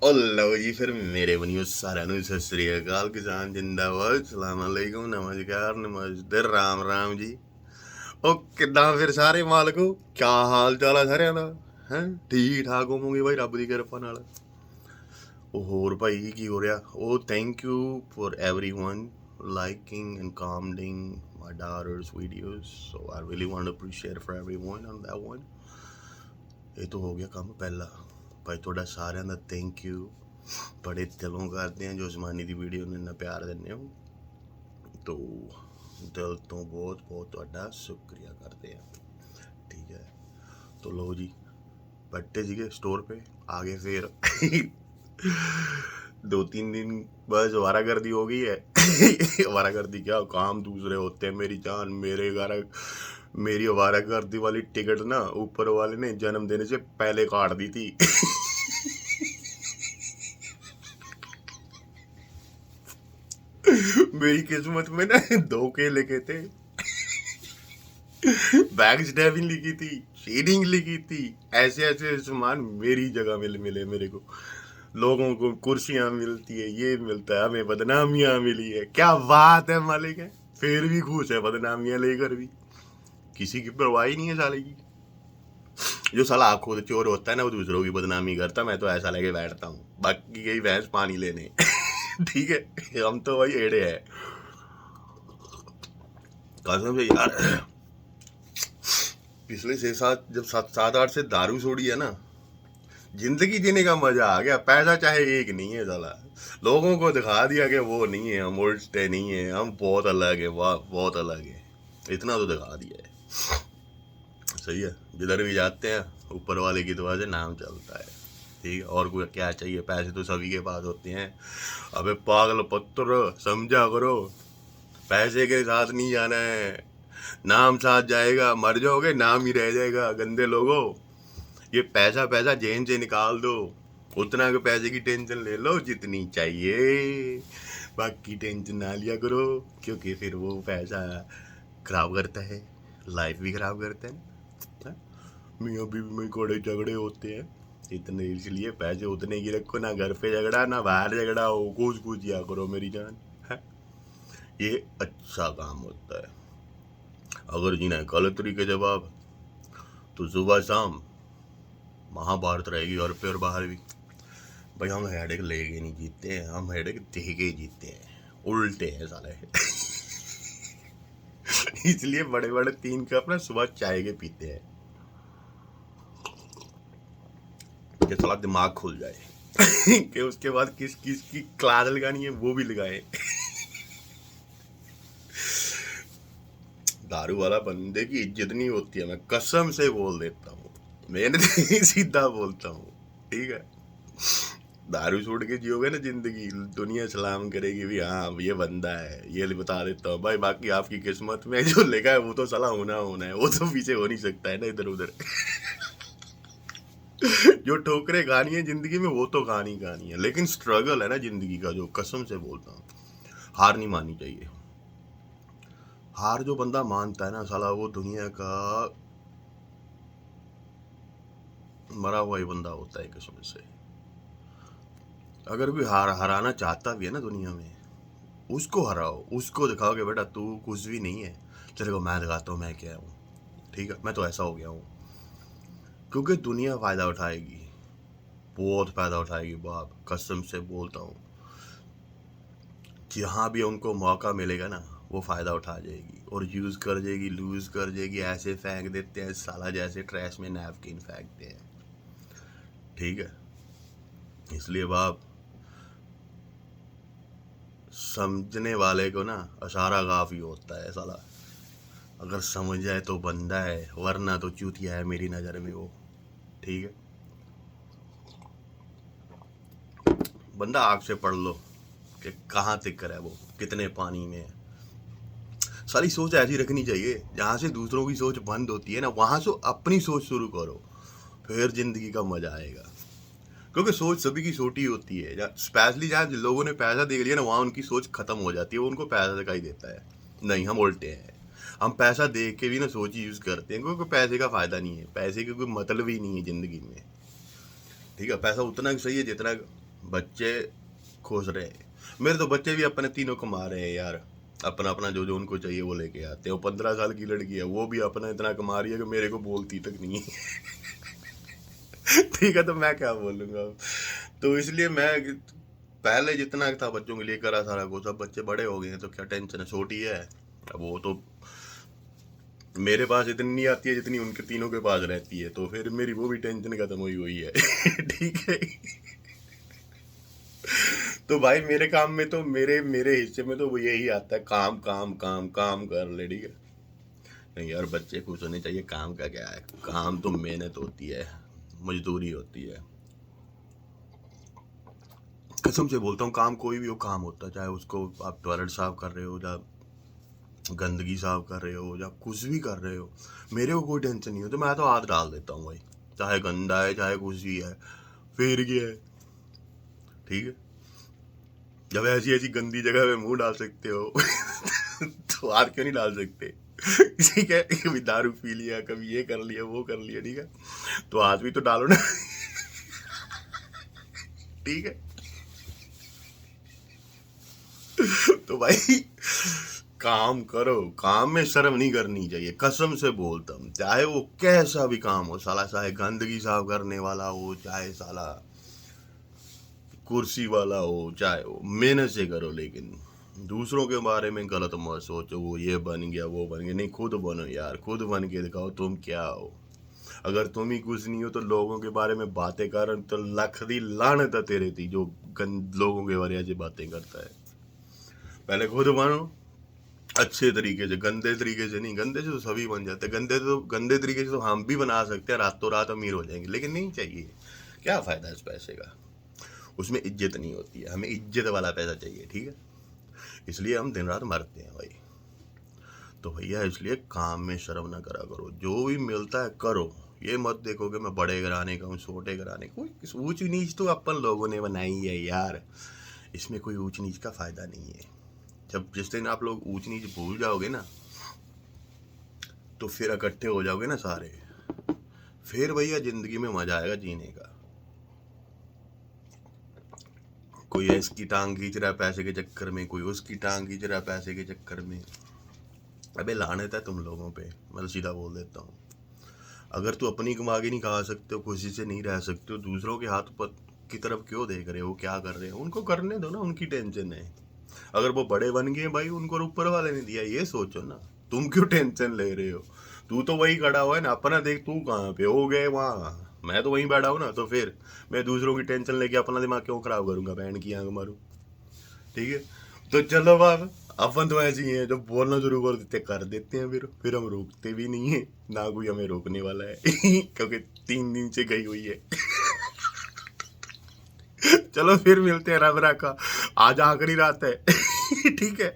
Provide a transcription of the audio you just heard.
और लो जी फिर मेरे बनियो सारा नु सत श्री अकाल किसान जिंदाबाद सलाम अलैकुम नमस्कार नमस्ते राम राम जी। ਉਹ ਕਿੱਦਾਂ ਫਿਰ ਸਾਰੇ ਮਾਲਕੋ ਕਿਆ ਹਾਲ ਚਾਲ ਆ ਸਾਰਿਆਂ ਦਾ ਹੈ ਠੀਕ ਠਾਕ ਹੋਵੋਗੇ ਭਾਈ ਰੱਬ ਦੀ ਕਿਰਪਾ ਨਾਲ। ਉਹ ਹੋਰ ਭਾਈ ਕੀ ਹੋ ਰਿਹਾ ਉਹ thank you for everyone liking and commenting my daughter's videos so I really want to appreciate for everyone on that one। ਇਹ ਤਾਂ ਹੋ ਗਿਆ ਕੰਮ ਪਹਿਲਾ ਭਾਈ ਤੁਹਾਡਾ ਸਾਰਿਆਂ ਦਾ ਥੈਂਕ ਯੂ ਬੜੇ ਦਿਲੋਂ ਕਰਦੇ ਆ ਜੋ ਜ਼ਮਾਨੇ ਦੀ ਵੀਡੀਓ ਨੂੰ ਇੰਨਾ ਪਿਆਰ ਦਿੰਦੇ ਹੋ ਤੋ ਦਿਲ ਤੋਂ ਬਹੁਤ ਬਹੁਤ ਤੁਹਾਡਾ ਸ਼ੁਕਰੀਆ ਕਰਦੇ ਆ ठीक है। तो लो जी बैठे सीगे स्टोर पे आगे फिर 2-3 दिन बस आवारागर्दी हो गई है। आवारागर्दी क्या काम दूसरे होते हैं मेरी जान मेरे घर। मेरी आवारागर्दी वाली टिकट ना ऊपर वाले ने जन्म देने से पहले काट दी थी। मेरी किस्मत में ना 2 केले के थे। बैग स्टैबिंग लिखी थी शेडिंग लिखी थी ऐसे ऐसे सामान मेरी जगह मिले मेरे को। लोगों को कुर्सियां मिलती है ये मिलता है हमें बदनामियां मिली है क्या बात है मालिक है फिर भी खुश है बदनामियां लेकर भी किसी की परवाह ही नहीं है साले की। जो साला खुद चोर होता है ना वो दूसरों की बदनामी करता मैं तो ऐसा लेके बैठता हूँ बाकी यही भैंस पानी लेने। ठीक है हम तो भाई एड़े हैं कसम से यार। पिछले 6-7 जब 7-8 से दारू छोड़ी है ना जिंदगी जीने का मजा आ गया। पैसा चाहे एक नहीं है साला लोगों को दिखा दिया कि वो नहीं है हम उल्टे नहीं है हम बहुत अलग है वाह बहुत अलग है इतना तो दिखा दिया है। सही है जिधर भी जाते हैं ऊपर वाले की दुआ से नाम चलता है। ठीक है और कोई क्या चाहिए पैसे तो सभी के पास होते हैं। अबे पागल पत्थर समझा करो पैसे के साथ नहीं जाना है नाम साथ जाएगा मर जाओगे नाम ही रह जाएगा गंदे लोगों। ये पैसा पैसा जेन से निकाल दो उतना के पैसे की टेंशन ले लो जितनी चाहिए बाकी टेंशन ना लिया करो क्योंकि फिर वो पैसा खराब करता है लाइफ भी खराब करता है ना। मियाँ बीवी में कोड़े झगड़े होते हैं इतने इसलिए पैसे उतने की रखो ना घर पे झगड़ा ना बाहर झगड़ा हो कुछ कुछ या करो मेरी जान है ये अच्छा काम होता है। अगर जीना है गलत तरीके जवाब तो सुबह शाम महाभारत रहेगी घर पे और बाहर भी। भाई हम हेडेक लेके नहीं जीतते हैं हम हेडेक दे के जीतते हैं उल्टे हैं साले। इसलिए बड़े बड़े 3 कप ना सुबह चाय के पीते हैं कि साला दिमाग खुल जाए। कि उसके बाद किस किस की क्लास लगानी है वो भी लगाए। दारू वाला बंदे की इज्जत नहीं होती है मैं कसम से बोल देता हूँ मैंने सीधा बोलता हूँ ठीक है। दारू छोड़ के जियोगे ना जिंदगी दुनिया सलाम करेगी भी हाँ ये बंदा है ये बता देता हूँ भाई बाकी आपकी किस्मत में जो लिखा है वो तो सलाह होना है वो तो पीछे हो नहीं सकता है ना इधर उधर। जो ठोकरे खानी है जिंदगी में वो तो खानी है लेकिन स्ट्रगल है ना जिंदगी का जो कसम से बोलता हूँ हार नहीं माननी चाहिए। हार जो बंदा मानता है ना साला वो दुनिया का मरा हुआ ही बंदा होता है किस्म से। अगर कोई हराना चाहता भी है ना दुनिया में उसको हराओ उसको दिखाओ कि बेटा तू कुछ भी नहीं है चलो मैं दिखाता हूँ मैं क्या हूँ ठीक है मैं तो ऐसा हो गया हूँ क्योंकि दुनिया फ़ायदा उठाएगी बहुत फ़ायदा उठाएगी बाप कसम से बोलता हूँ। जहाँ भी उनको मौका मिलेगा ना वो फ़ायदा उठा जाएगी और यूज़ कर जाएगी लूज़ कर जाएगी ऐसे फेंक देते हैं साला जैसे ट्रैश में नैपकिन फेंकते हैं ठीक है। इसलिए बाप समझने वाले को ना इशारा काफ़ी होता है साला अगर समझ जाए तो बंदा है वरना तो चूतिया है मेरी नज़र में वो ठीक है। बंदा आग से पढ़ लो कि कहाँ तक है वो कितने पानी में है। सारी सोच ऐसी रखनी चाहिए जहाँ से दूसरों की सोच बंद होती है ना वहाँ से अपनी सोच शुरू करो फिर ज़िंदगी का मज़ा आएगा क्योंकि सोच सभी की छोटी होती है स्पेशली जहाँ लोगों ने पैसा देख लिया ना वहाँ उनकी सोच खत्म हो जाती है उनको पैसा दिखाई देता है। नहीं हम उल्टे हैं हम पैसा देख के भी ना सोच यूज़ करते हैं क्योंकि पैसे का फ़ायदा नहीं है पैसे का कोई मतलब ही नहीं है ज़िंदगी में ठीक है। पैसा उतना सही है जितना बच्चे खुश रहे। मेरे तो बच्चे भी अपने तीनों कमा रहे हैं यार, अपना अपना जो जो उनको चाहिए वो लेके आते हैं। वो 15 साल की लड़की है, वो भी अपना इतना कमा रही है कि मेरे को बोलती तक नहीं है। ठीक है, तो मैं क्या बोलूँगा अब। तो इसलिए मैं पहले जितना था बच्चों के लिए करा सारा कुछ, अब बच्चे बड़े हो गए हैं तो क्या टेंशन है, छोटी है। अब वो तो मेरे पास इतनी नहीं आती है जितनी उनके तीनों के पास रहती है, तो फिर मेरी वो भी टेंशन खत्म हुई हुई है। ठीक है। तो भाई मेरे काम में तो मेरे मेरे हिस्से में तो वो यही आता है, काम काम काम काम कर ले। ठीक है, नहीं यार, बच्चे खुश होने चाहिए। काम का क्या है, काम तो मेहनत होती है, मजदूरी होती है। कसम से बोलता हूँ, काम कोई भी हो काम होता है, चाहे उसको आप टॉयलेट साफ कर रहे हो या गंदगी साफ कर रहे हो या कुछ भी कर रहे हो, मेरे को कोई टेंशन नहीं हो तो मैं तो हाथ डाल देता हूँ भाई, चाहे गंदा है चाहे कुछ भी है, फिर क्या है। ठीक है, जब ऐसी ऐसी गंदी जगह पे मुंह डाल सकते हो तो हाथ क्यों नहीं डाल सकते। ठीक है, कभी दारू पी लिया, कभी ये कर लिया वो कर लिया, ठीक है, तो हाथ भी तो डालो ना। ठीक है, तो भाई काम करो, काम में शर्म नहीं करनी चाहिए। कसम से बोलता हूँ, चाहे वो कैसा भी काम हो साला, चाहे गंदगी साफ करने वाला हो, चाहे साला कुर्सी वाला हो, चाहे वो मेहनत से करो, लेकिन दूसरों के बारे में गलत मत सोचो, वो ये बन गया वो बन गया। नहीं, खुद बनो यार, खुद बन के दिखाओ तुम क्या हो। अगर तुम ही कुछ नहीं हो तो लोगों के बारे में बातें कर तो लख दी लानत है तेरे थी, जो लोगों के बारे में ऐसी बातें करता है। पहले खुद बनो अच्छे तरीके से, गंदे तरीके से नहीं। गंदे से तो सभी बन जाते हैं, गंदे तरीके से तो हम भी बना सकते हैं, रातों रात अमीर हो जाएंगे, लेकिन नहीं चाहिए। क्या फायदा इस पैसे का, उसमें इज्जत नहीं होती है। हमें इज्जत वाला पैसा चाहिए। ठीक है, इसलिए हम दिन रात मरते हैं भाई। तो भैया इसलिए काम में शर्म ना करा करो, जो भी मिलता है करो। ये मत देखो कि मैं बड़े घराने का हूँ छोटे घराने का। कोई ऊंच नीच तो अपन लोगों ने बनाई है यार, इसमें कोई ऊंच नीच का फायदा नहीं है। जब जिस दिन आप लोग ऊंच नीच भूल जाओगे ना, तो फिर इकट्ठे हो जाओगे ना सारे, फिर भैया जिंदगी में मजा आएगा जीने का। कोई इसकी टांग खींच रहा है पैसे के चक्कर में, कोई उसकी टांग खींच रहा है पैसे के चक्कर में। अबे लानत है तुम लोगों पे, मैं तो सीधा बोल देता हूँ। अगर तू अपनी कमा के नहीं खा सकते हो, खुशी से नहीं रह सकते हो, दूसरों के हाथ पर की तरफ क्यों देख रहे हो, क्या कर रहे हो, उनको करने दो ना, उनकी टेंशन है। अगर वो बड़े बन गए भाई, उनको ऊपर वाले ने दिया, ये सोचो ना, तुम क्यों टेंशन ले रहे हो। तू तो वही खड़ा हुआ है ना, अपना देख तू कहाँ पे हो गए वहाँ, मैं तो वहीं बैठा हूँ ना, तो फिर मैं दूसरों की टेंशन लेके अपना दिमाग क्यों खराब करूंगा, बहन की आंख मारूं। ठीक है, तो चलो बाब, अपन तो ऐसे ही हैं, जब बोलना शुरू कर देते हैं, फिर हम रोकते भी नहीं है, ना कोई हमें रोकने वाला है। क्योंकि 3 दिन से गई हुई है। चलो फिर मिलते हैं, रब रखा, आज आखिरी रात है। ठीक है।